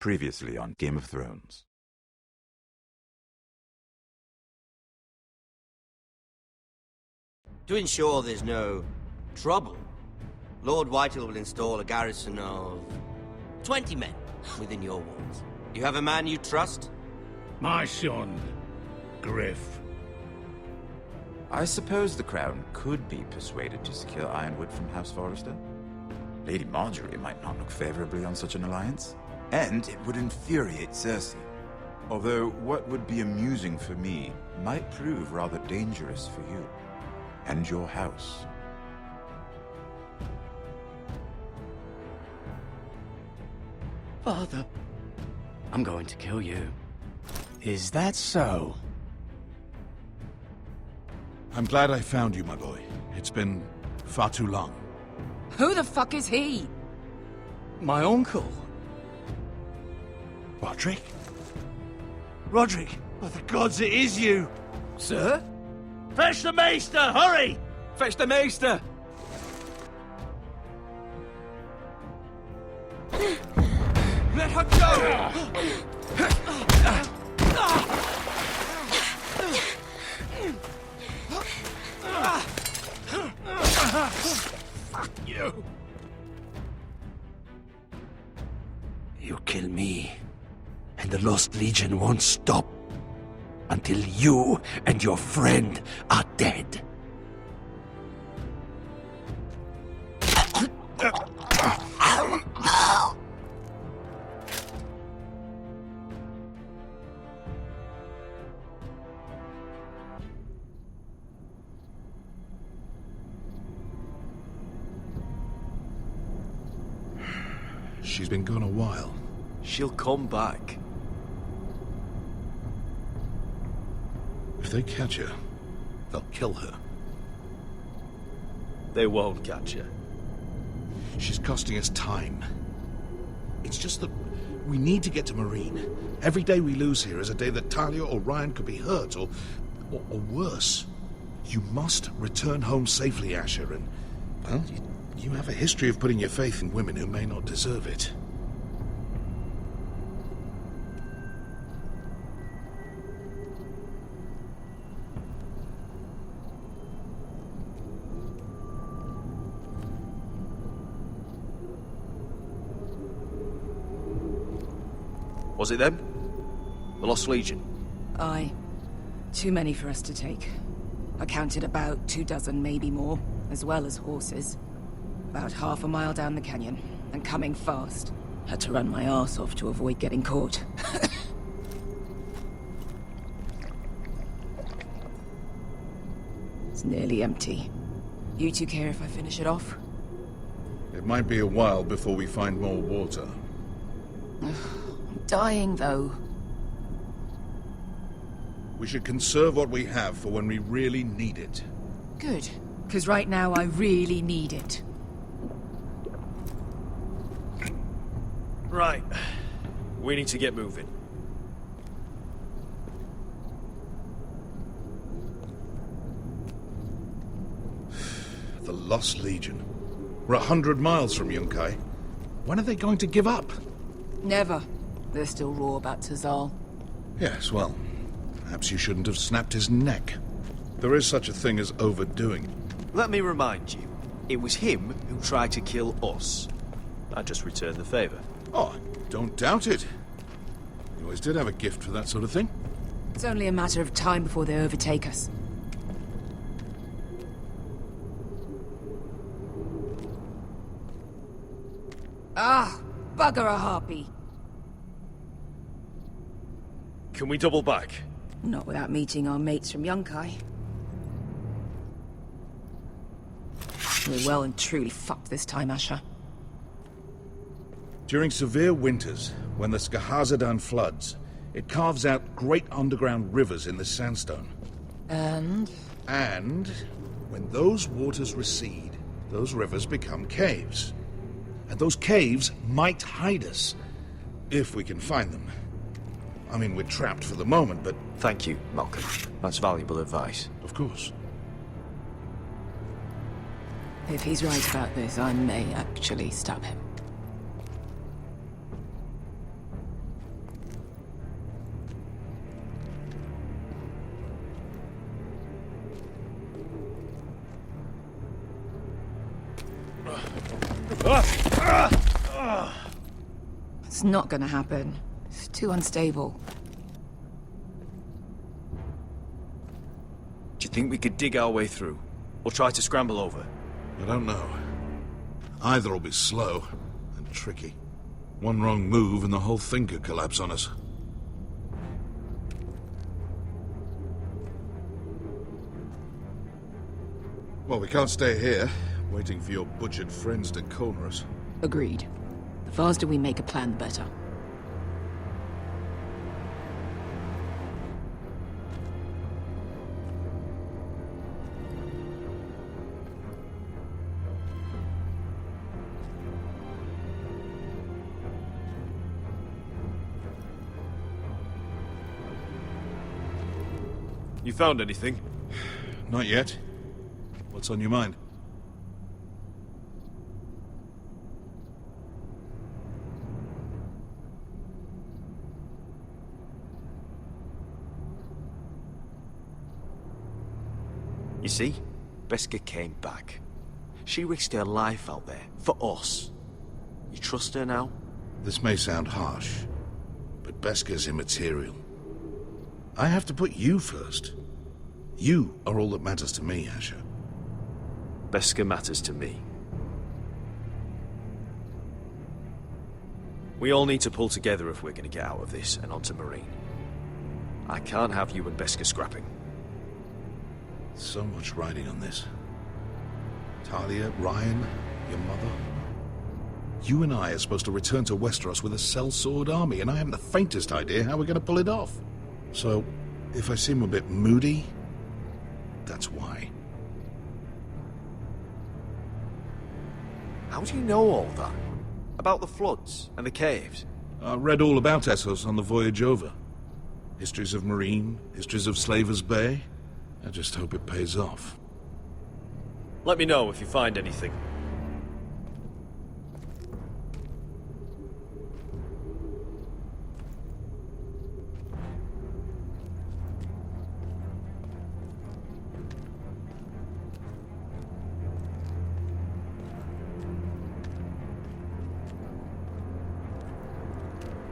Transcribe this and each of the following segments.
Previously on Game of Thrones. To ensure there's no trouble, Lord Whitehill will install a garrison of 20 men within your walls. You have a man you trust? My son, Griff. I suppose the Crown could be persuaded to secure Ironwood from House Forrester. Lady Marjorie might not look favorably on such an alliance, and it would infuriate Cersei. Although what would be amusing for me might prove rather dangerous for you and your house. Father, I'm going to kill you. Is that so? I'm glad I found you, my boy. It's been far too long. Who the fuck is he? My uncle. Roderick? Roderick! By the gods, it is you! Sir? Fetch the maester, hurry! Fetch the maester! Let her go! Fuck you! You kill me, and the Lost Legion won't stop until you and your friend are dead. She's been gone a while. She'll come back. If they catch her, they'll kill her. They won't catch her. She's costing us time. It's just that we need to get to Marine. Every day we lose here is a day that Talia or Ryan could be hurt, or worse. You must return home safely, Asher, and, well, you have a history of putting your faith in women who may not deserve it. Was it them? The Lost Legion? Aye. Too many for us to take. I counted about 24, maybe more, as well as horses. About half a mile down the canyon, and coming fast. Had to run my arse off to avoid getting caught. It's nearly empty. You two care if I finish it off? It might be a while before we find more water. I'm dying, though. We should conserve what we have for when we really need it. Good. Because right now I really need it. Right. We need to get moving. The Lost Legion. We're 100 miles from Yunkai. When are they going to give up? Never. They're still raw about Tazal. Yes, well, perhaps you shouldn't have snapped his neck. There is such a thing as overdoing. Let me remind you, it was him who tried to kill us. I just returned the favor. Oh, don't doubt it. You always did have a gift for that sort of thing. It's only a matter of time before they overtake us. Ah, bugger a harpy. Can we double back? Not without meeting our mates from Yunkai. We're well and truly fucked this time, Asher. During severe winters, when the Skahazadan floods, it carves out great underground rivers in the sandstone. And? And when those waters recede, those rivers become caves. And those caves might hide us, if we can find them. I mean, we're trapped for the moment, but... Thank you, Malcolm. That's valuable advice. Of course. If he's right about this, I may actually stab him. It's not gonna happen. It's too unstable. Do you think we could dig our way through? Or try to scramble over? I don't know. Either will be slow and tricky. One wrong move and the whole thing could collapse on us. Well, we can't stay here, waiting for your butchered friends to corner us. Agreed. The faster we make a plan, the better. You found anything? Not yet. What's on your mind? You see? Beskha came back. She risked her life out there, for us. You trust her now? This may sound harsh, but Beskha's immaterial. I have to put you first. You are all that matters to me, Asher. Beskha matters to me. We all need to pull together if we're going to get out of this and onto Marine. I can't have you and Beskha scrapping. So much riding on this. Talia, Ryan, your mother. You and I are supposed to return to Westeros with a sellsword army, and I haven't the faintest idea how we're going to pull it off. So, if I seem a bit moody, that's why. How do you know all that? About the floods and the caves? I read all about Essos on the voyage over. Histories of Marine, histories of Slaver's Bay. I just hope it pays off. Let me know if you find anything.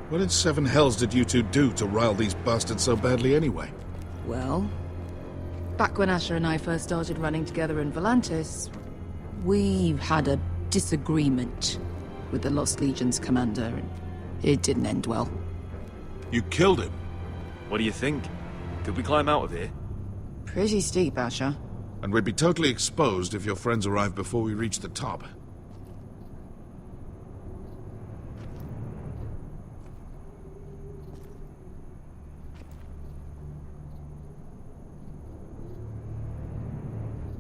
What in seven hells did you two do to rile these bastards so badly anyway? Well, back when Asher and I first started running together in Volantis, we had a disagreement with the Lost Legion's commander, and it didn't end well. You killed him? What do you think? Could we climb out of here? Pretty steep, Asher. And we'd be totally exposed if your friends arrived before we reached the top.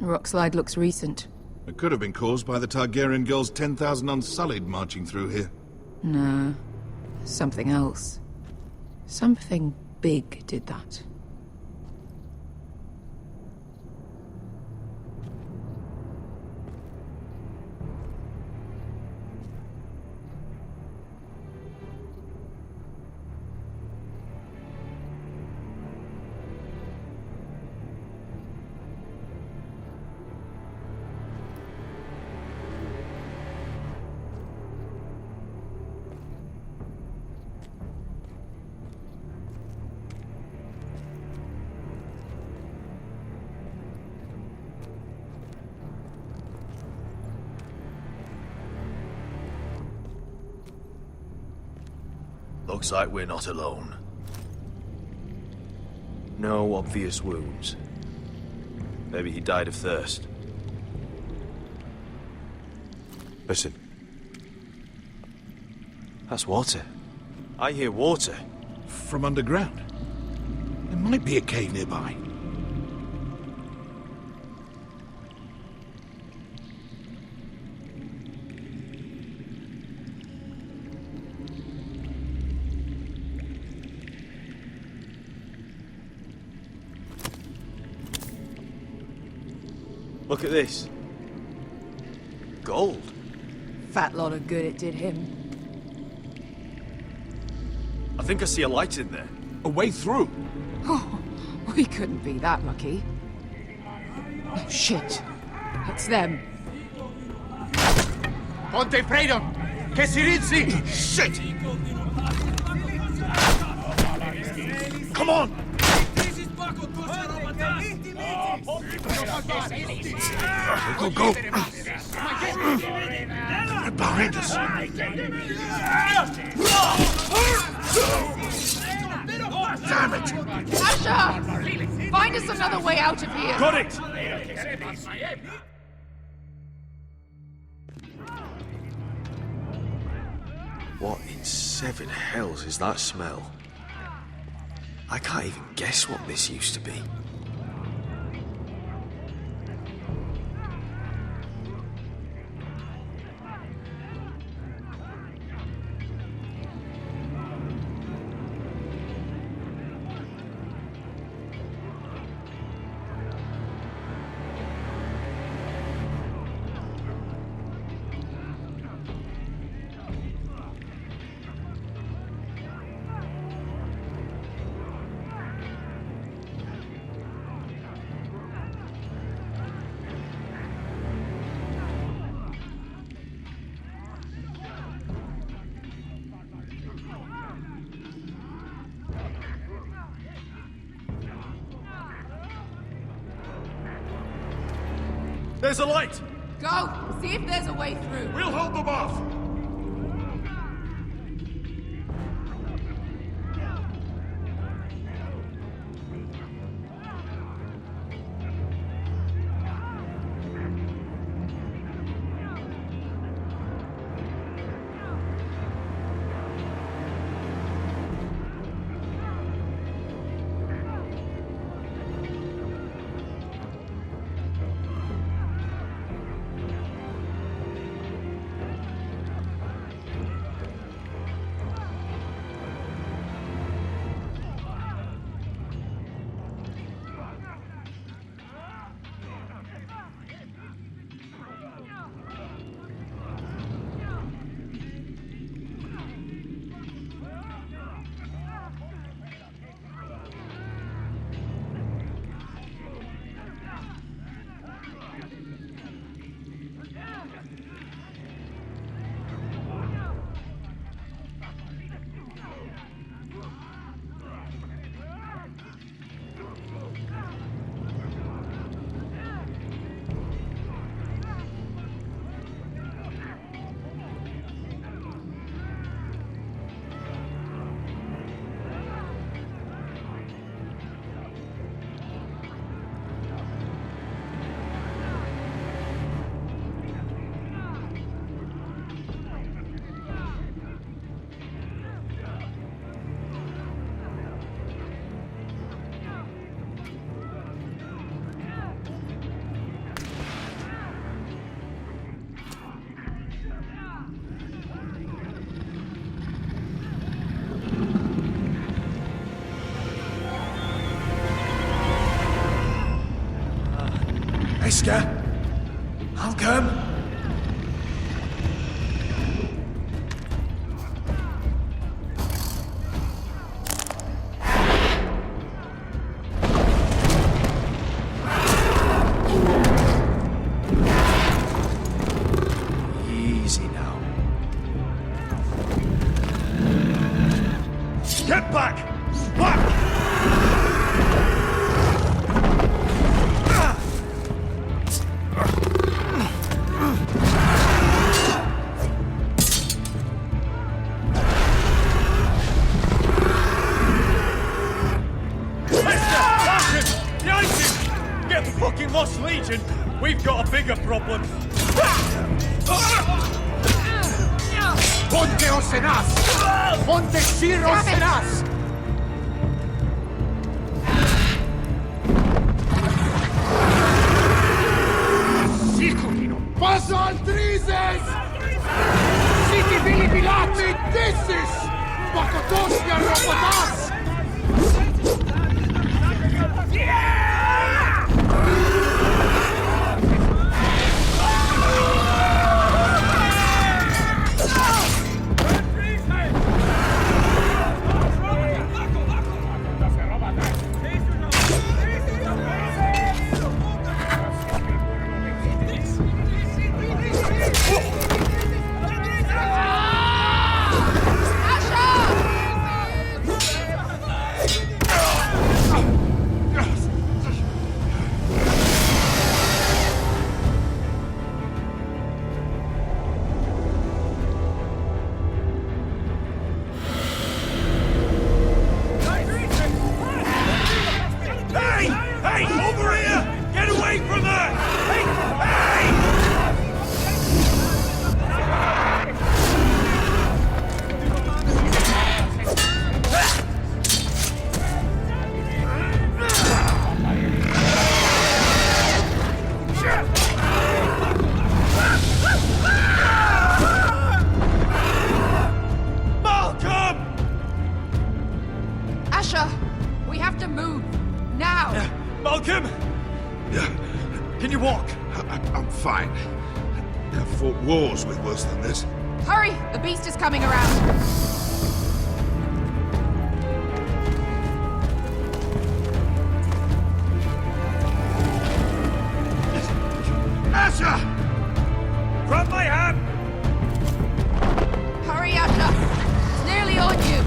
The rock slide looks recent. It could have been caused by the Targaryen girls 10,000 Unsullied marching through here. No, something else. Something big did that. Looks like we're not alone. No obvious wounds. Maybe he died of thirst. Listen. That's water. I hear water. From underground. There might be a cave nearby. Look at this. Gold. Fat lot of good it did him. I think I see a light in there. A way through. Oh, we couldn't be that lucky. Oh, shit. It's them. Ponte freedom! Che si rizzi! Shit! Come on! Go, go! Right behind us! Damn it! Asher! Find us another way out of here! Got it! What in seven hells is that smell? I can't even guess what this used to be. There's a light! Go! See if there's a way through. We'll hold them off! Iska, I'll come. Easy now. Get back! Back! Fucking Lost Legion! We've got a bigger problem! Ponteos en us! Ponte Shiros en us! Sikulino! Paso al Trises! Siki Vili Pilati! Dissis! Pakotosnia Robotas! We have to move. Now! Malcolm! Can you walk? I'm fine. I've fought wars with worse than this. Hurry! The beast is coming around! Asher! Grab my hand! Hurry, Asher! It's nearly on you!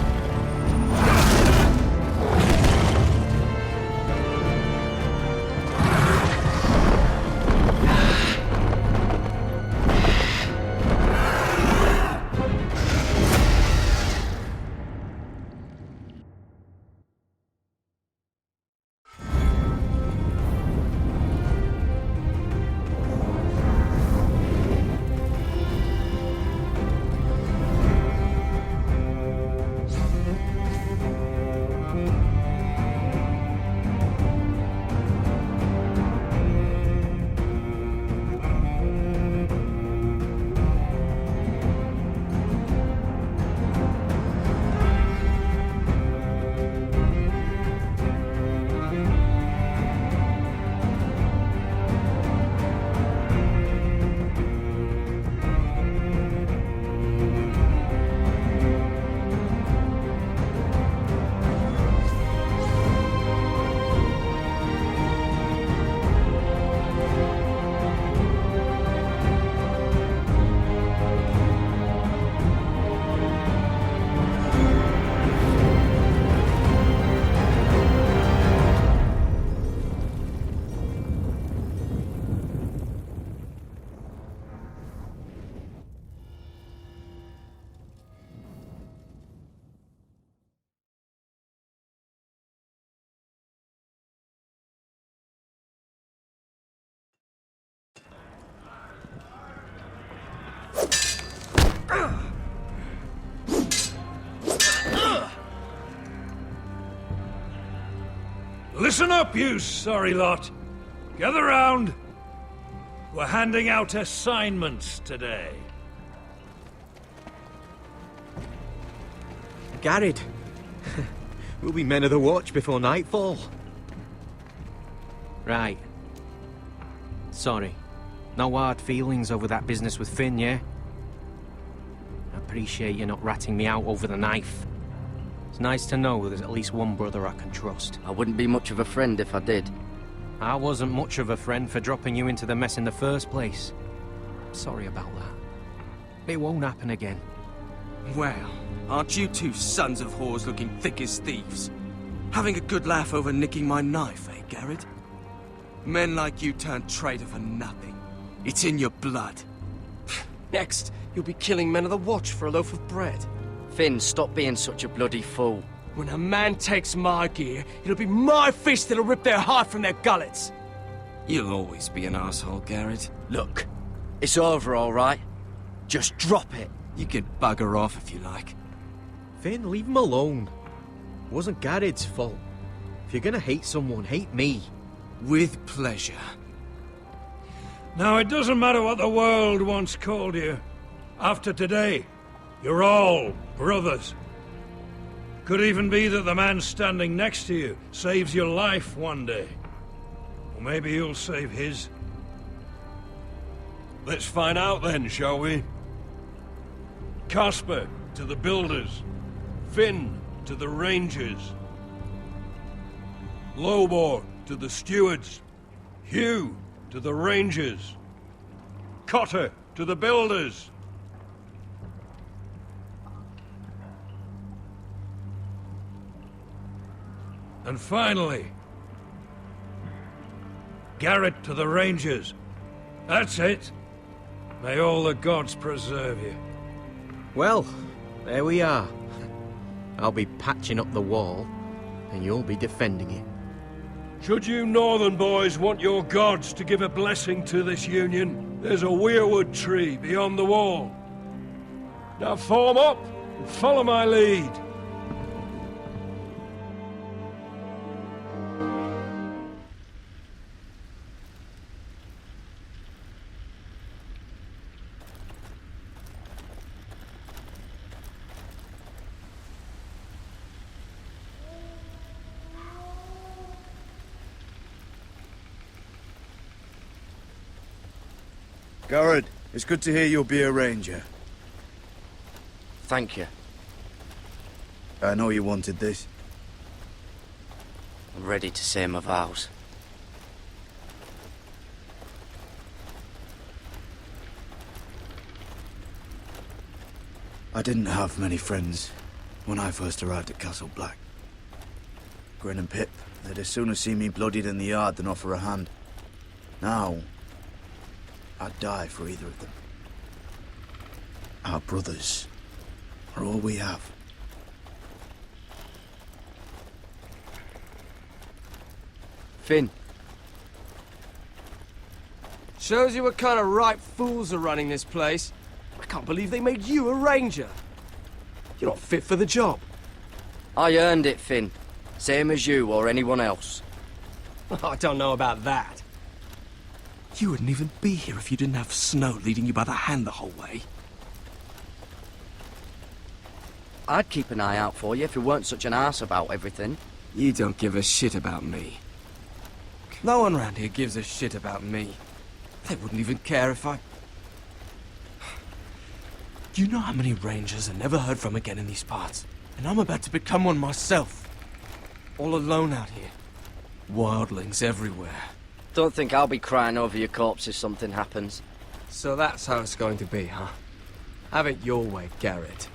Listen up, you sorry lot. Gather round. We're handing out assignments today. Garrett. We'll be men of the watch before nightfall. Right. Sorry. No hard feelings over that business with Finn, yeah? I appreciate you not ratting me out over the knife. It's nice to know there's at least one brother I can trust. I wouldn't be much of a friend if I did. I wasn't much of a friend for dropping you into the mess in the first place. Sorry about that. It won't happen again. Well, aren't you two sons of whores looking thick as thieves? Having a good laugh over nicking my knife, eh, Garrett? Men like you turn traitor for nothing. It's in your blood. Next, you'll be killing men of the watch for a loaf of bread. Finn, stop being such a bloody fool. When a man takes my gear, it'll be my fist that'll rip their heart from their gullets. You'll always be an asshole, Garrett. Look, it's over, all right? Just drop it. You could bugger off if you like. Finn, leave him alone. It wasn't Garrett's fault. If you're gonna hate someone, hate me. With pleasure. Now, it doesn't matter what the world once called you. After today, you're all brothers. Could even be that the man standing next to you saves your life one day. Or maybe you'll save his. Let's find out then, shall we? Casper to the builders. Finn to the rangers. Lobor to the stewards. Hugh to the rangers. Cotter to the builders. And finally, Garrett to the Rangers. That's it. May all the gods preserve you. Well, there we are. I'll be patching up the wall, and you'll be defending it. Should you northern boys want your gods to give a blessing to this union, there's a weirwood tree beyond the wall. Now form up and follow my lead. Garrett, it's good to hear you'll be a ranger. Thank you. I know you wanted this. I'm ready to say my vows. I didn't have many friends when I first arrived at Castle Black. Grin and Pip, they'd as soon have seen me bloodied in the yard than offer a hand. Now, I'd die for either of them. Our brothers are all we have. Finn. Shows you what kind of ripe fools are running this place. I can't believe they made you a ranger. You're not fit for the job. I earned it, Finn. Same as you or anyone else. I don't know about that. You wouldn't even be here if you didn't have Snow leading you by the hand the whole way. I'd keep an eye out for you if you weren't such an arse about everything. You don't give a shit about me. No one around here gives a shit about me. They wouldn't even care if I... Do you know how many rangers are never heard from again in these parts? And I'm about to become one myself. All alone out here. Wildlings everywhere. Don't think I'll be crying over your corpse if something happens. So that's how it's going to be, huh? Have it your way, Garrett.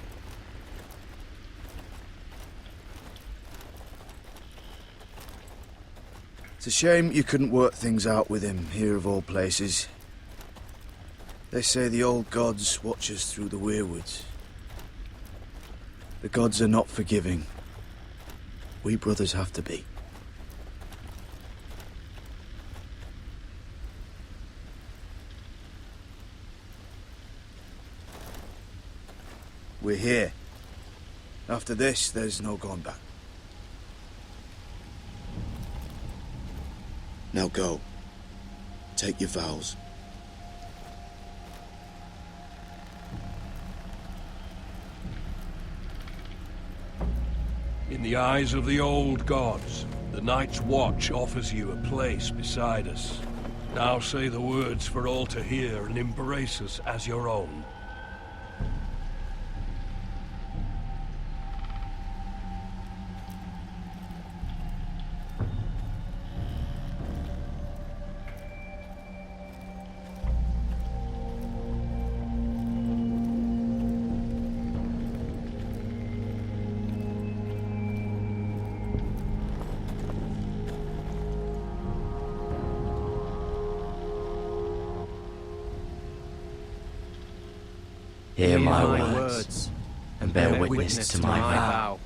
It's a shame you couldn't work things out with him here of all places. They say the old gods watch us through the weirwoods. The gods are not forgiving. We brothers have to be. We're here. After this, there's no going back. Now go. Take your vows. In the eyes of the old gods, the Night's Watch offers you a place beside us. Now say the words for all to hear and embrace us as your own. Hear my words, and bear witness to my vow.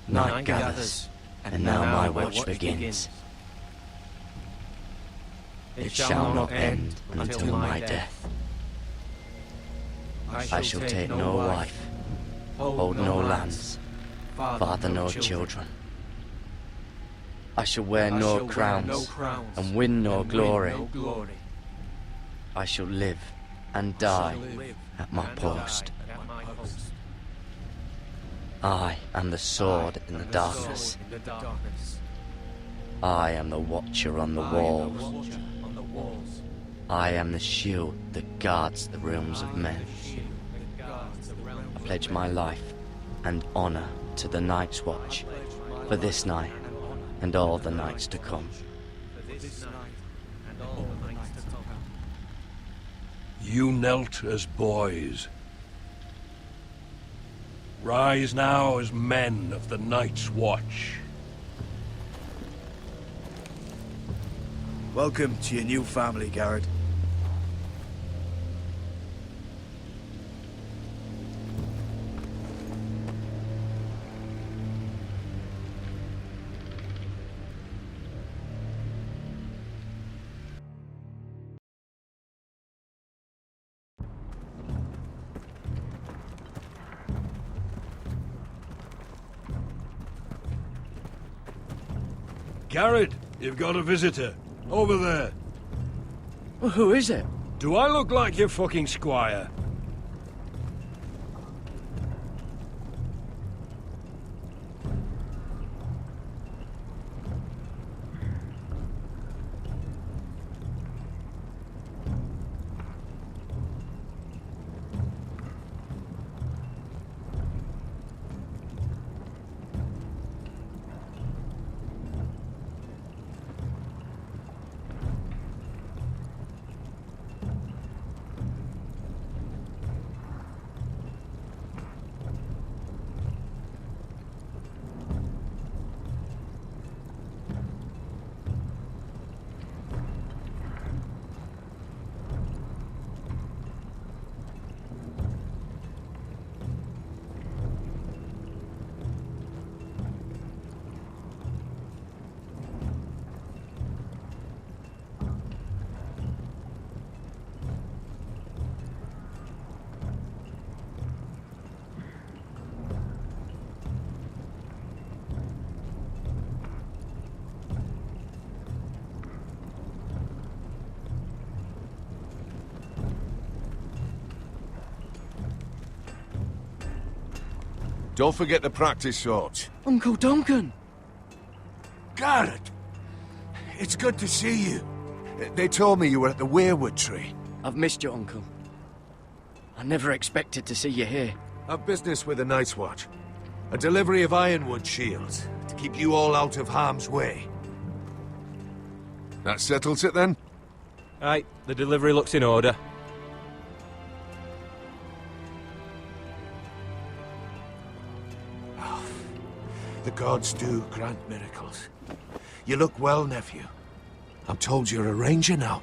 Night gathers, and now my watch begins. It shall not end until my death. I shall take no wife, hold no lands, father no children. I shall wear no crowns, and win no glory. I shall live and die at my post. I am the sword in the darkness. I am the watcher on the walls. I am the shield that guards the realms of men. I pledge my life and honor to the Night's Watch for this night and all the nights to come. You knelt as boys. Rise now as men of the Night's Watch. Welcome to your new family, Garrett. Garrett, you've got a visitor. Over there. Well, who is it? Do I look like your fucking squire? Don't forget to practice swords. Uncle Duncan! Garrett! It's good to see you. They told me you were at the weirwood tree. I've missed you, Uncle. I never expected to see you here. I've business with the Night's Watch. A delivery of ironwood shields to keep you all out of harm's way. That settles it then? Aye, the delivery looks in order. Oh, the gods do grant miracles. You look well, nephew. I'm told you're a ranger now.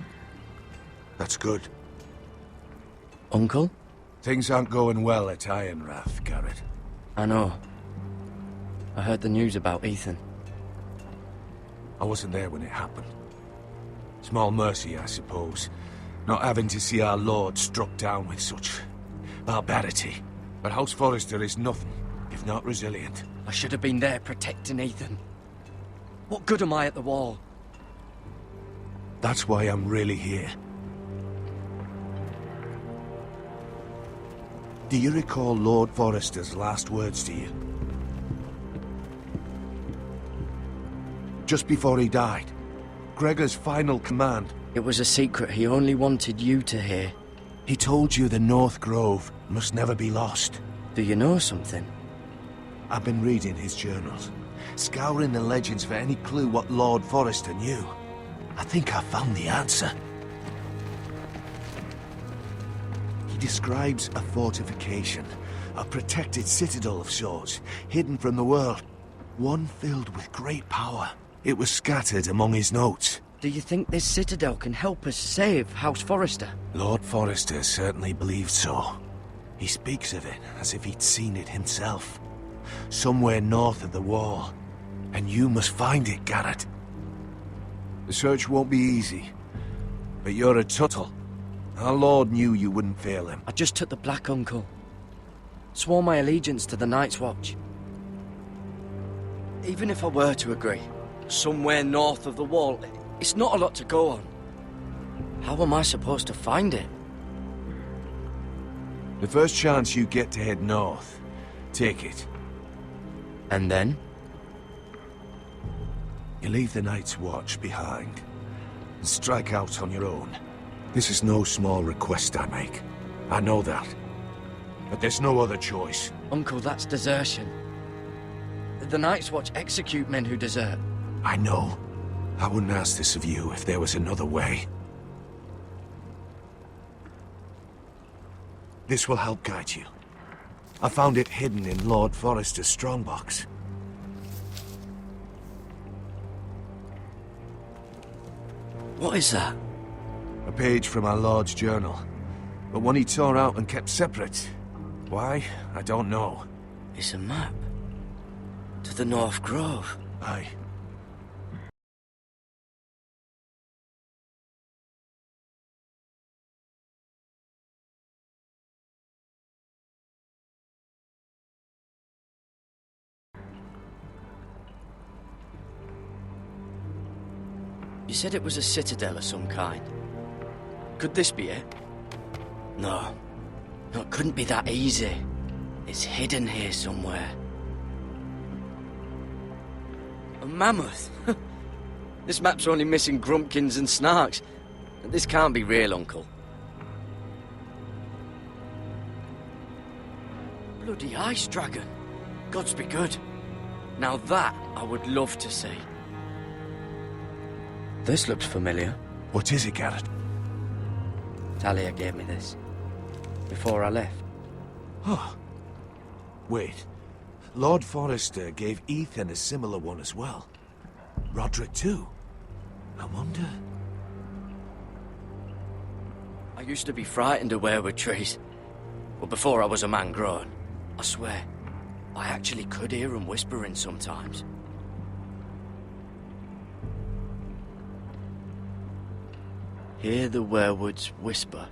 That's good. Uncle? Things aren't going well at Ironrath, Garrett. I know. I heard the news about Ethan. I wasn't there when it happened. Small mercy, I suppose, not having to see our lord struck down with such barbarity. But House Forrester is nothing if not resilient. I should have been there protecting Ethan. What good am I at the wall? That's why I'm really here. Do you recall Lord Forrester's last words to you? Just before he died, Gregor's final command. It was a secret he only wanted you to hear. He told you the North Grove must never be lost. Do you know something? I've been reading his journals, scouring the legends for any clue what Lord Forrester knew. I think I found the answer. He describes a fortification, a protected citadel of sorts, hidden from the world. One filled with great power. It was scattered among his notes. Do you think this citadel can help us save House Forrester? Lord Forrester certainly believed so. He speaks of it as if he'd seen it himself. Somewhere north of the wall. And you must find it, Garrett. The search won't be easy. But you're a Tuttle. Our Lord knew you wouldn't fail him. I just took the Black Uncle. Swore my allegiance to the Night's Watch. Even if I were to agree, somewhere north of the wall, it's not a lot to go on. How am I supposed to find it? The first chance you get to head north, take it. And then? You leave the Night's Watch behind, and strike out on your own. This is no small request I make. I know that. But there's no other choice. Uncle, that's desertion. The Night's Watch execute men who desert. I know. I wouldn't ask this of you if there was another way. This will help guide you. I found it hidden in Lord Forrester's strongbox. What is that? A page from our Lord's journal. But one he tore out and kept separate. Why? I don't know. It's a map. To the North Grove. Aye. You said it was a citadel of some kind. Could this be it? No. No, it couldn't be that easy. It's hidden here somewhere. A mammoth? This map's only missing grumpkins and snarks. This can't be real, Uncle. Bloody ice dragon. Gods be good. Now that I would love to see. This looks familiar. What is it, Garrett? Talia gave me this. Before I left. Oh. Wait. Lord Forrester gave Ethan a similar one as well. Roderick too. I wonder... I used to be frightened of weirwood trees. But before I was a man grown, I swear, I actually could hear them whispering sometimes. Hear the weirwoods whisper.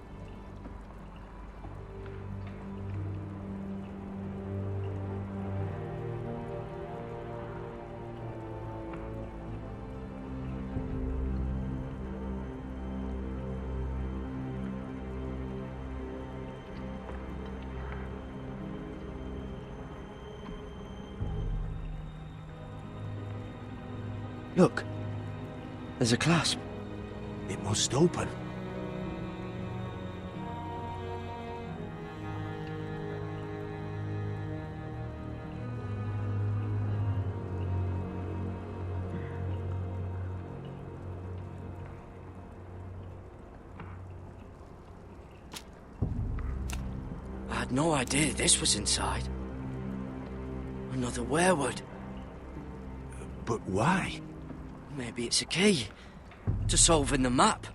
Look. There's a clasp. It must open. I had no idea this was inside. Another werewood. But why? Maybe it's a key to solving the map.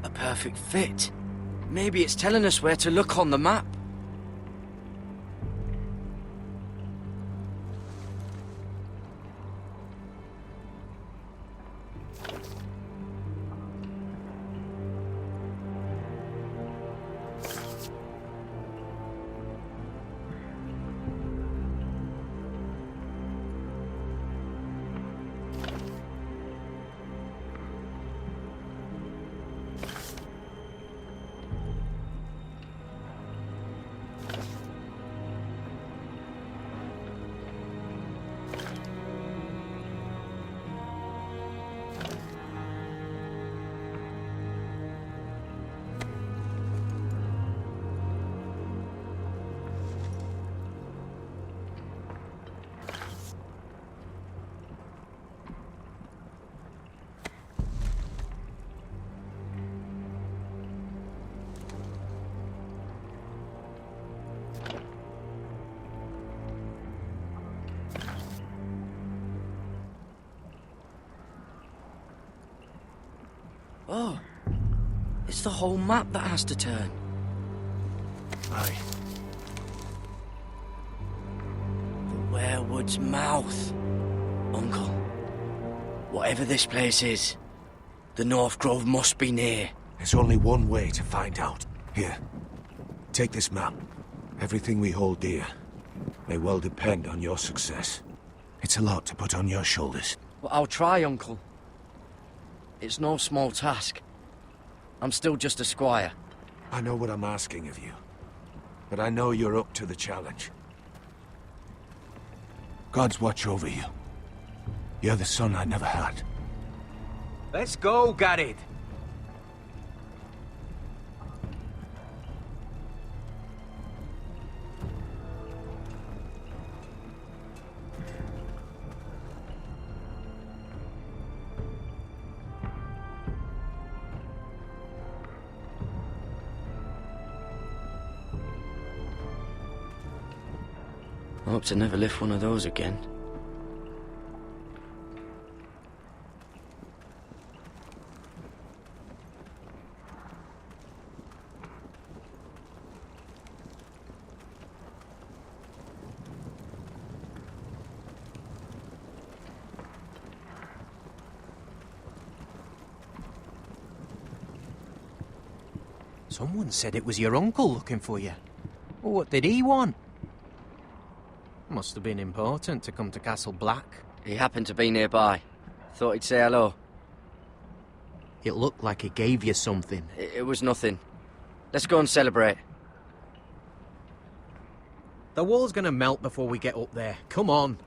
A perfect fit. Maybe it's telling us where to look on the map. Oh, it's the whole map that has to turn. Aye. The werewood's mouth. Uncle, whatever this place is, the North Grove must be near. There's only one way to find out. Here, take this map. Everything we hold dear may well depend on your success. It's a lot to put on your shoulders. Well, I'll try, Uncle. It's no small task. I'm still just a squire. I know what I'm asking of you, but I know you're up to the challenge. God's watch over you. You're the son I never had. Let's go, Garrett. I hope to never lift one of those again. Someone said it was your uncle looking for you. Well, what did he want? Must have been important to come to Castle Black. He happened to be nearby. Thought he'd say hello. It looked like he gave you something. It was nothing. Let's go and celebrate. The wall's gonna melt before we get up there. Come on.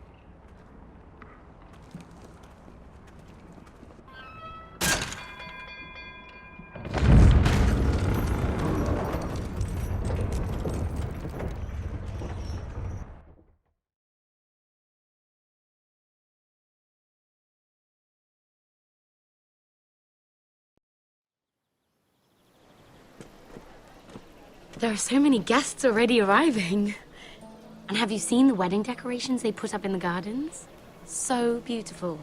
There are so many guests already arriving. And have you seen the wedding decorations they put up in the gardens? So beautiful.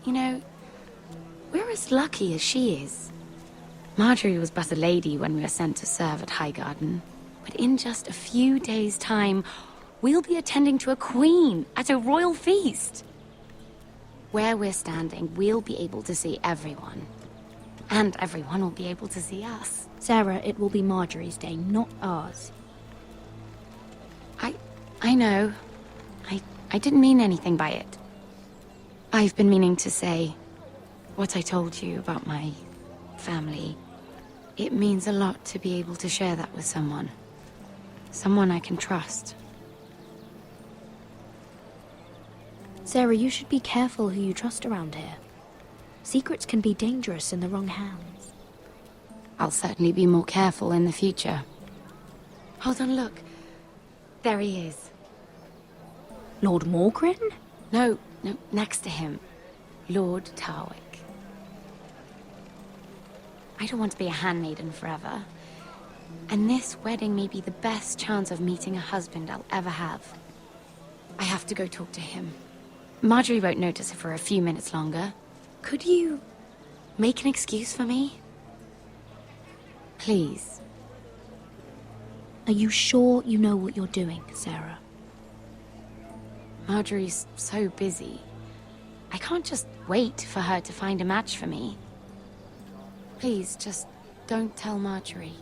You know, we're as lucky as she is. Marjorie was but a lady when we were sent to serve at Highgarden. But in just a few days' time, we'll be attending to a queen at a royal feast. Where we're standing, we'll be able to see everyone. And everyone will be able to see us. Sarah, it will be Marjorie's day, not ours. I know. I I didn't mean anything by it. I've been meaning to say what I told you about my family. It means a lot to be able to share that with someone. Someone I can trust. Sarah, you should be careful who you trust around here. Secrets can be dangerous in the wrong hands. I'll certainly be more careful in the future. Hold on, look. There he is. Lord Morgrin? No, next to him. Lord Tarwick. I don't want to be a handmaiden forever. And this wedding may be the best chance of meeting a husband I'll ever have. I have to go talk to him. Marjorie won't notice it for a few minutes longer. Could you make an excuse for me? Please. Are you sure you know what you're doing, Sarah? Marjorie's so busy. I can't just wait for her to find a match for me. Please, just don't tell Marjorie.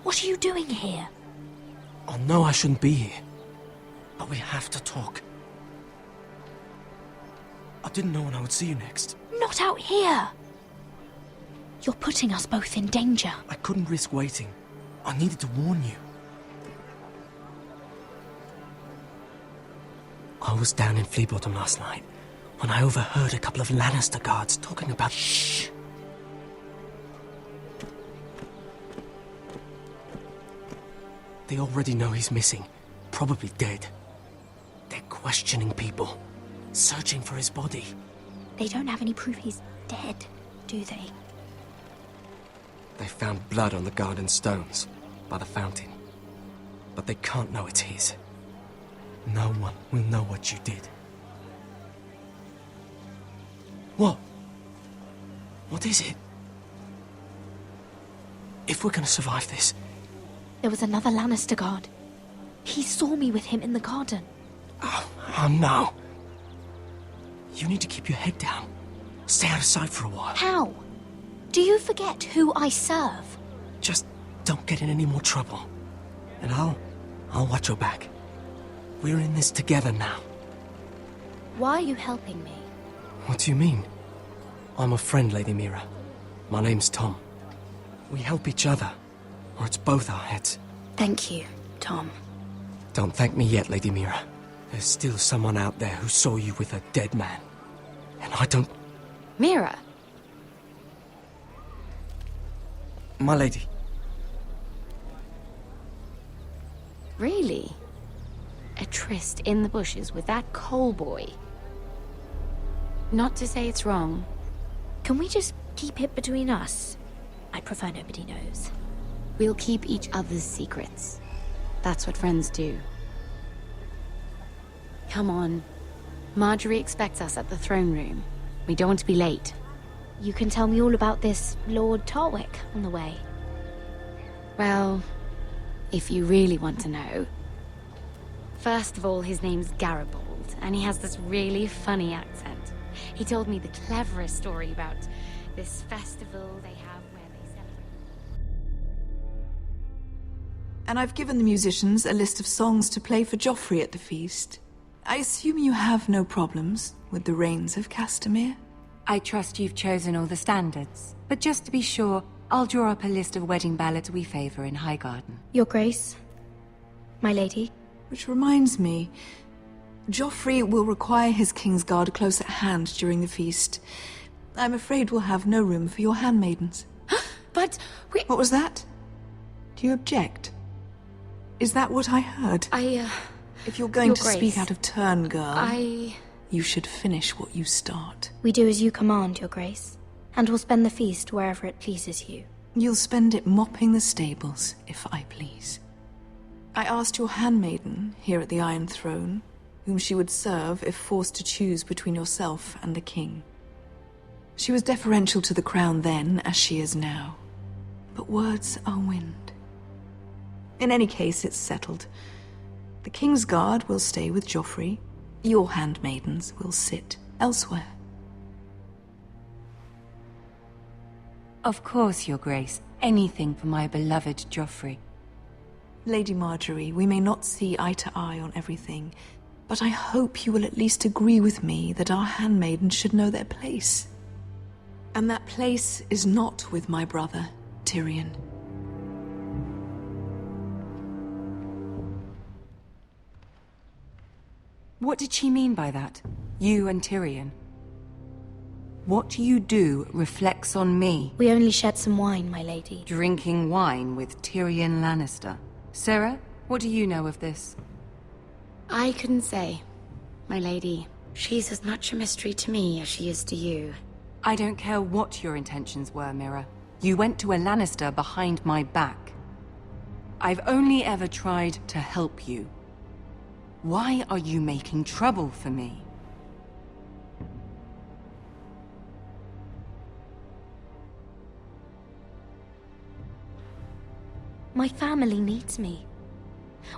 What are you doing here? I know I shouldn't be here, but we have to talk. I didn't know when I would see you next. Not out here! You're putting us both in danger. I couldn't risk waiting. I needed to warn you. I was down in Fleabottom last night when I overheard a couple of Lannister guards talking about... Shh! They already know he's missing, probably dead. They're questioning people, searching for his body. They don't have any proof he's dead, do they? They found blood on the garden stones by the fountain, but they can't know it's his. No one will know what you did. What? What is it? If we're gonna survive this... There was another Lannister guard. He saw me with him in the garden. Oh no. You need to keep your head down. Stay out of sight for a while. How? Do you forget who I serve? Just don't get in any more trouble. And I'll watch your back. We're in this together now. Why are you helping me? What do you mean? I'm a friend, Lady Mira. My name's Tom. We help each other, or it's both our heads. Thank you, Tom. Don't thank me yet, Lady Mira. There's still someone out there who saw you with a dead man. And I don't... Mira? My lady. Really? A tryst in the bushes with that coal boy? Not to say it's wrong. Can we just keep it between us? I prefer nobody knows. We'll keep each other's secrets. That's what friends do. Come on. Marjorie expects us at the throne room. We don't want to be late. You can tell me all about this Lord Tarwick on the way. Well, if you really want to know. First of all, his name's Garibaldi, and he has this really funny accent. He told me the cleverest story about this festival they have where they celebrate. And I've given the musicians a list of songs to play for Joffrey at the feast. I assume you have no problems with the Rains of Castamere? I trust you've chosen all the standards. But just to be sure, I'll draw up a list of wedding ballads we favor in Highgarden. Your Grace, my lady. Which reminds me, Joffrey will require his Kingsguard close at hand during the feast. I'm afraid we'll have no room for your handmaidens. But we... What was that? Do you object? Is that what I heard? If you're going to speak out of turn, girl... You should finish what you start. We do as you command, Your Grace. And we'll spend the feast wherever it pleases you. You'll spend it mopping the stables, if I please. I asked your handmaiden, here at the Iron Throne, whom she would serve if forced to choose between yourself and the king. She was deferential to the crown then, as she is now. But words are wind. In any case, it's settled. The King's Guard will stay with Joffrey. Your handmaidens will sit elsewhere. Of course, Your Grace. Anything for my beloved Joffrey. Lady Marjorie, we may not see eye to eye on everything, but I hope you will at least agree with me that our handmaidens should know their place. And that place is not with my brother, Tyrion. What did she mean by that? You and Tyrion? What you do reflects on me. We only shed some wine, my lady. Drinking wine with Tyrion Lannister. Sarah, what do you know of this? I couldn't say, my lady. She's as much a mystery to me as she is to you. I don't care what your intentions were, Mira. You went to a Lannister behind my back. I've only ever tried to help you. Why are you making trouble for me? My family needs me.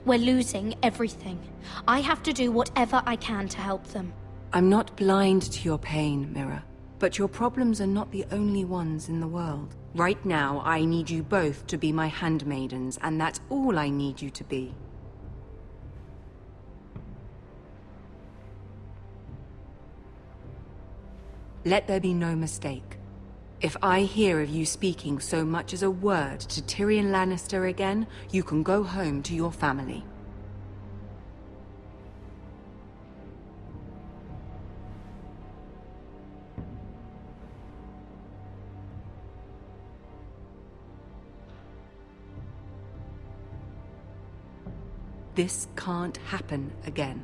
We're losing everything. I have to do whatever I can to help them. I'm not blind to your pain, Mira. But your problems are not the only ones in the world. Right now, I need you both to be my handmaidens, and that's all I need you to be. Let there be no mistake. If I hear of you speaking so much as a word to Tyrion Lannister again, you can go home to your family. This can't happen again.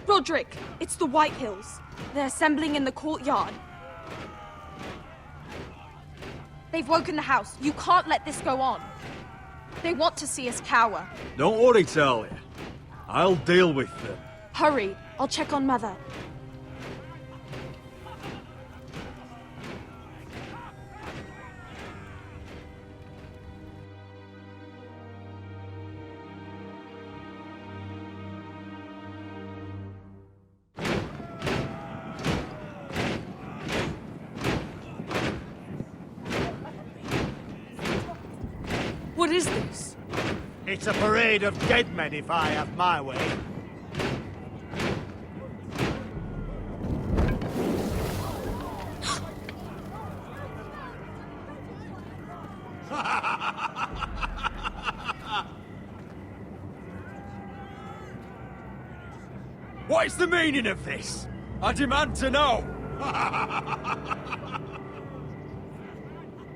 Roderick, it's the White Hills. They're assembling in the courtyard. They've woken the house. You can't let this go on. They want to see us cower. Don't worry, Talia. I'll deal with them. Hurry, I'll check on Mother. What is this? It's a parade of dead men if I have my way. What is the meaning of this? I demand to know!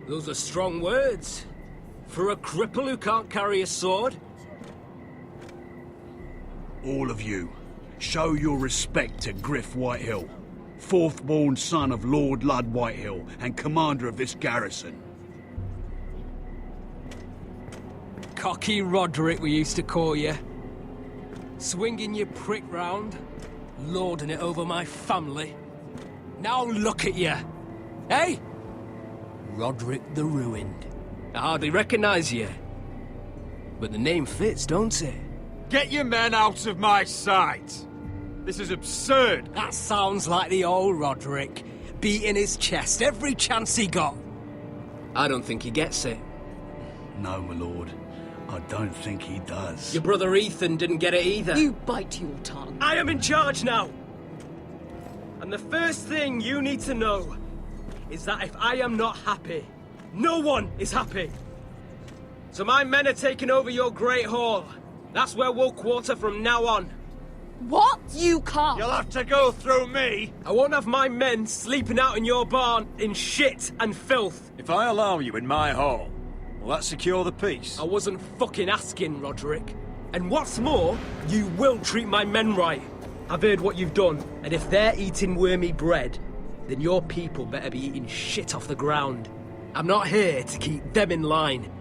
Those are strong words. For a cripple who can't carry a sword? All of you, show your respect to Griff Whitehill, fourth-born son of Lord Ludd Whitehill and commander of this garrison. Cocky Roderick, we used to call you. Swinging your prick round, lording it over my family. Now look at you. Hey? Roderick the Ruined. I hardly recognize you. But the name fits, don't it? Get your men out of my sight! This is absurd! That sounds like the old Roderick, beating his chest every chance he got. I don't think he gets it. No, my lord. I don't think he does. Your brother Ethan didn't get it either. You bite your tongue. I am in charge now! And the first thing you need to know is that if I am not happy, no one is happy. So my men are taking over your Great Hall. That's where we'll quarter from now on. What? You can't. You'll have to go through me. I won't have my men sleeping out in your barn in shit and filth. If I allow you in my hall, Will that secure the peace? I wasn't fucking asking, Roderick. And what's more, you will treat my men right. I've heard what you've done, and if they're eating wormy bread, then your people better be eating shit off the ground. I'm not here to keep them in line.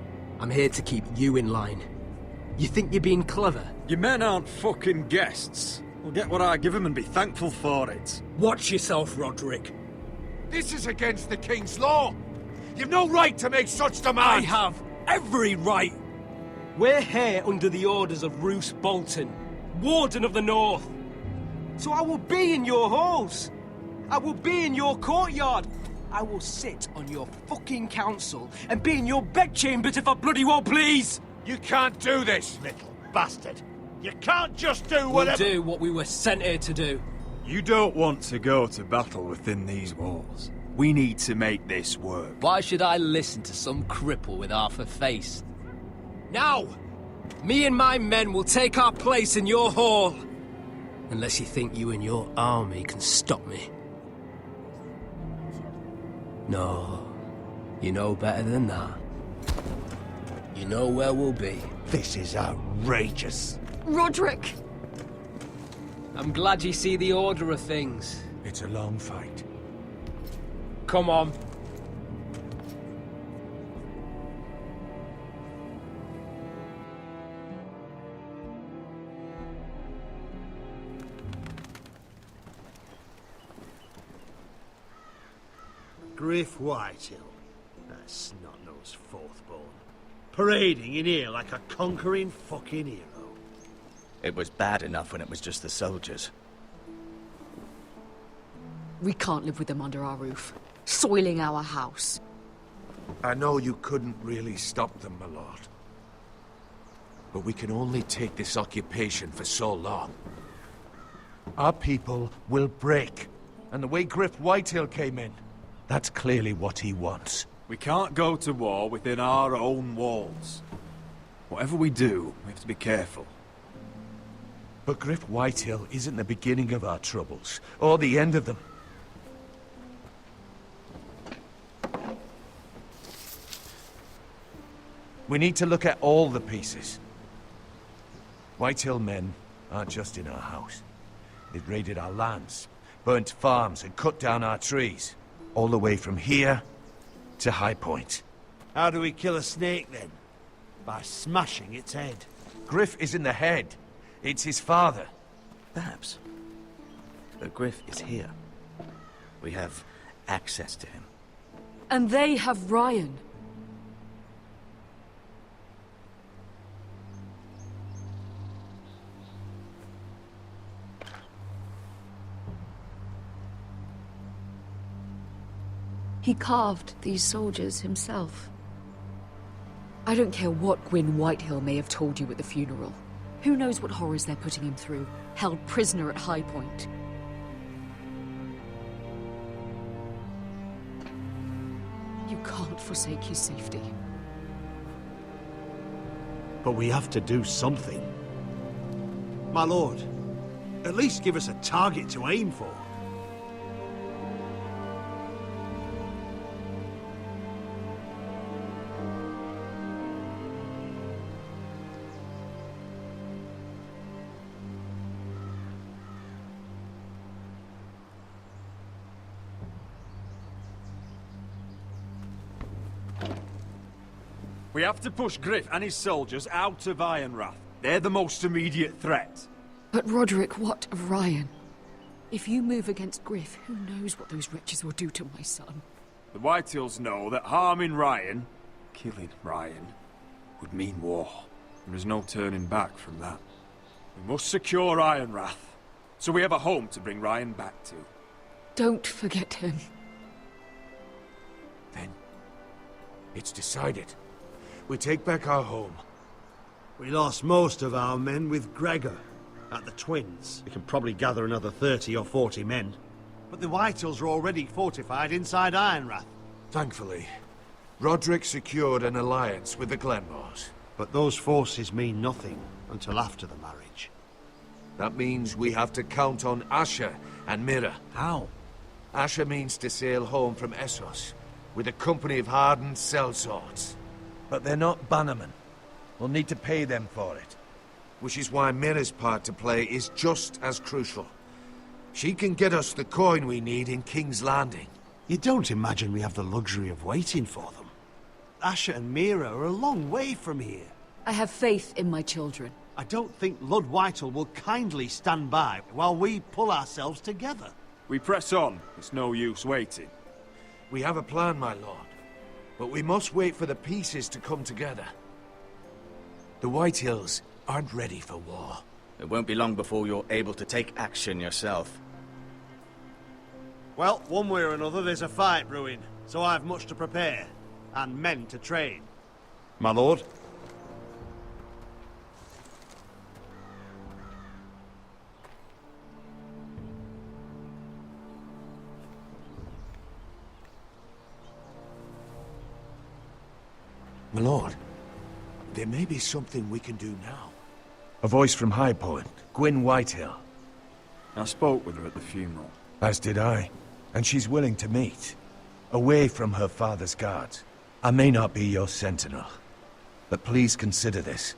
I'm here to keep you in line. You think you're being clever? Your men aren't fucking guests. We'll get what I give them and be thankful for it. Watch yourself, Roderick. This is against the King's law. You've no right to make such demands. I have every right. We're here under the orders of Roose Bolton, Warden of the North. So I will be in your halls. I will be in your courtyard. I will sit on your fucking council and be in your bedchambers if I bloody well please. You can't do this, little bastard. You can't just do whatever... We'll do what we were sent here to do. You don't want to go to battle within these walls. We need to make this work. Why should I listen to some cripple with half a face? Now, me and my men will take our place in your hall. Unless you think you and your army can stop me. No, you know better than that. You know where we'll be. This is outrageous. Roderick! I'm glad you see the order of things. It's a long fight. Come on. Griff Whitehill. That snot-nosed fourth-born. Parading in here like a conquering fucking hero. It was bad enough when it was just the soldiers. We can't live with them under our roof, soiling our house. I know you couldn't really stop them, my lord. But we can only take this occupation for so long. Our people will break. And the way Griff Whitehill came in, that's clearly what he wants. We can't go to war within our own walls. Whatever we do, we have to be careful. But Griff Whitehill isn't the beginning of our troubles, or the end of them. We need to look at all the pieces. Whitehill men aren't just in our house. They've raided our lands, burnt farms and cut down our trees. All the way from here to High Point. How do we kill a snake, then? By smashing its head. Griff isn't the head. It's his father. Perhaps. But Griff is here. We have access to him. And they have Ryan. He carved these soldiers himself. I don't care what Gwyn Whitehill may have told you at the funeral. Who knows what horrors they're putting him through, held prisoner at High Point. You can't forsake his safety. But we have to do something. My lord, at least give us a target to aim for. We have to push Griff and his soldiers out of Ironrath. They're the most immediate threat. But Roderick, what of Ryan? If you move against Griff, who knows what those wretches will do to my son? The Whitehills know that harming Ryan, killing Ryan, would mean war. There is no turning back from that. We must secure Ironrath, so we have a home to bring Ryan back to. Don't forget him. Then, it's decided. We take back our home. We lost most of our men with Gregor at the Twins. We can probably gather another 30 or 40 men. But the Whitehills are already fortified inside Ironrath. Thankfully, Roderick secured an alliance with the Glenmores. But those forces mean nothing until after the marriage. That means we have to count on Asher and Mira. How? Asher means to sail home from Essos with a company of hardened sellswords. But they're not bannermen. We'll need to pay them for it. Which is why Mira's part to play is just as crucial. She can get us the coin we need in King's Landing. You don't imagine we have the luxury of waiting for them? Asher and Mira are a long way from here. I have faith in my children. I don't think Lord Whitehall will kindly stand by while we pull ourselves together. We press on. It's no use waiting. We have a plan, my lord. But we must wait for the pieces to come together. The Whitehills aren't ready for war. It won't be long before you're able to take action yourself. Well, one way or another there's a fight brewing, so I've much to prepare, and men to train. My lord? My lord, there may be something we can do now. A voice from High Point, Gwyn Whitehill. I spoke with her at the funeral. As did I. And she's willing to meet. Away from her father's guards. I may not be your sentinel. But please consider this.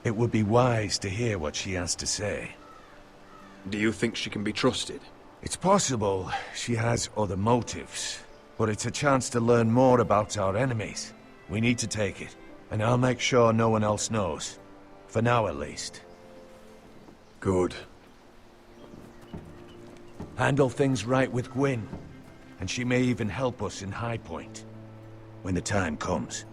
It would be wise to hear what she has to say. Do you think she can be trusted? It's possible she has other motives. But it's a chance to learn more about our enemies. We need to take it. And I'll make sure no one else knows. For now, at least. Good. Handle things right with Gwyn. And she may even help us in High Point. When the time comes.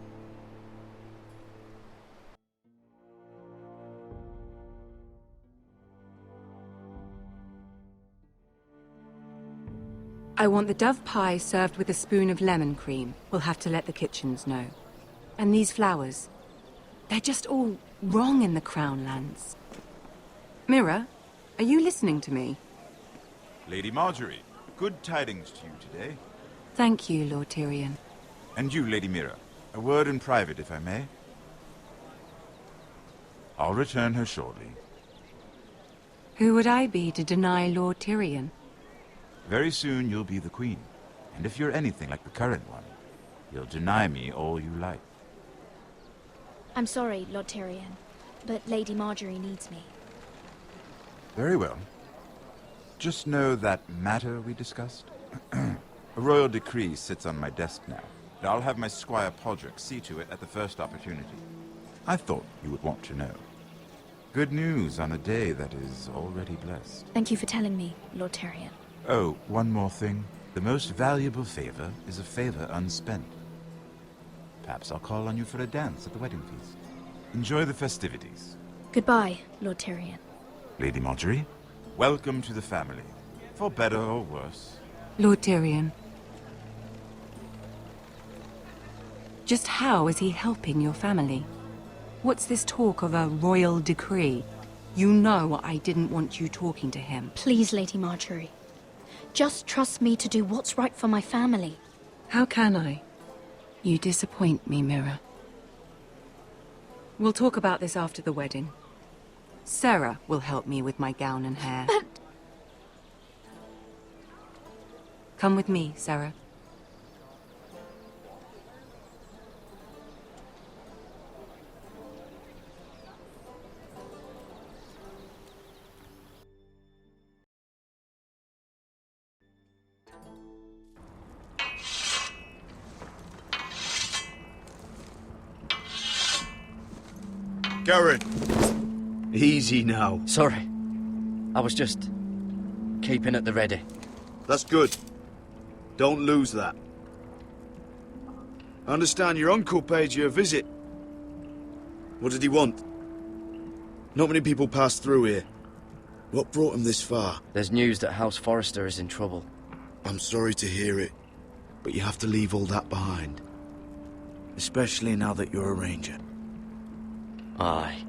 I want the dove pie served with a spoon of lemon cream. We'll have to let the kitchens know. And these flowers. They're just all wrong in the Crown lands. Mira, are you listening to me? Lady Marjorie, good tidings to you today. Thank you, Lord Tyrion. And you, Lady Mira. A word in private, if I may. I'll return her shortly. Who would I be to deny Lord Tyrion? Very soon you'll be the queen. And if you're anything like the current one, you'll deny me all you like. I'm sorry, Lord Tyrion, but Lady Marjorie needs me. Very well. Just know that matter we discussed? A royal decree sits on my desk now, and I'll have my squire Podrick see to it at the first opportunity. I thought you would want to know. Good news on a day that is already blessed. Thank you for telling me, Lord Tyrion. Oh, one more thing. The most valuable favor is a favor unspent. Perhaps I'll call on you for a dance at the wedding feast. Enjoy the festivities. Goodbye, Lord Tyrion. Lady Marjorie, welcome to the family. For better or worse. Lord Tyrion. Just how is he helping your family? What's this talk of a royal decree? You know I didn't want you talking to him. Please, Lady Marjorie. Just trust me to do what's right for my family. How can I? You disappoint me, Mira. We'll talk about this after the wedding. Sarah will help me with my gown and hair. But... Come with me, Sarah. Garrett! Easy now. Sorry. I was just keeping at the ready. That's good. Don't lose that. I understand your uncle paid you a visit. What did he want? Not many people pass through here. What brought him this far? There's news that House Forrester is in trouble. I'm sorry to hear it, but you have to leave all that behind. Especially now that you're a ranger. Aye.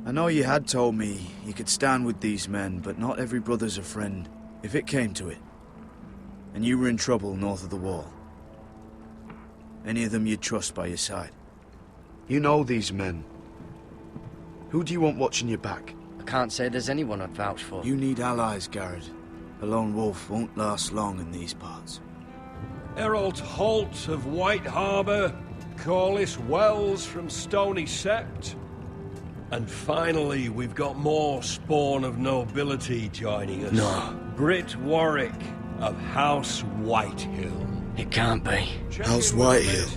I know you had told me you could stand with these men, but not every brother's a friend, if it came to it. And you were in trouble north of the wall. Any of them you'd trust by your side. You know these men. Who do you want watching your back? I can't say there's anyone I'd vouch for. You need allies, Garrett. A lone wolf won't last long in these parts. Errol Holt of White Harbour, Corliss Wells from Stony Sept. And finally, we've got more spawn of nobility joining us. No. Brit Warwick of House Whitehill. It can't be. House Whitehill.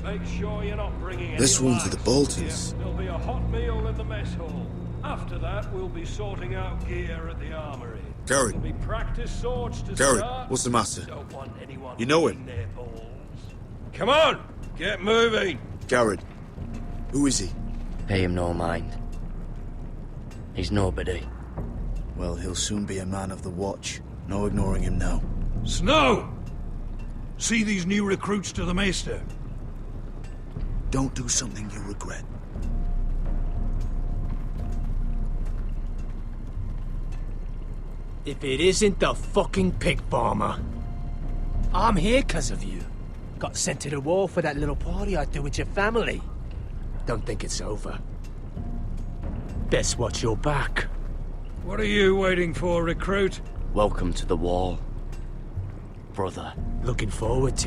Make sure you're not bringing any This one's to the lights. Boltons. There'll be a hot meal in the mess hall. After that, we'll be sorting out gear at the armory. Garrett. There'll be practice swords to Garrett, start. what's the matter? Don't want anyone You know him? eating their balls. Come on, get moving. Garrett. Who is he? Pay him no mind. He's nobody. Well, he'll soon be a man of the watch. No ignoring him now. Snow! See these new recruits to the Maester? Don't do something you'll regret. If it isn't the fucking pig farmer. I'm here 'cause of you. Got sent to the war for that little party I threw with your family. Don't think it's over. Best watch your back. What are you waiting for, recruit? Welcome to the wall, brother. Looking forward to it.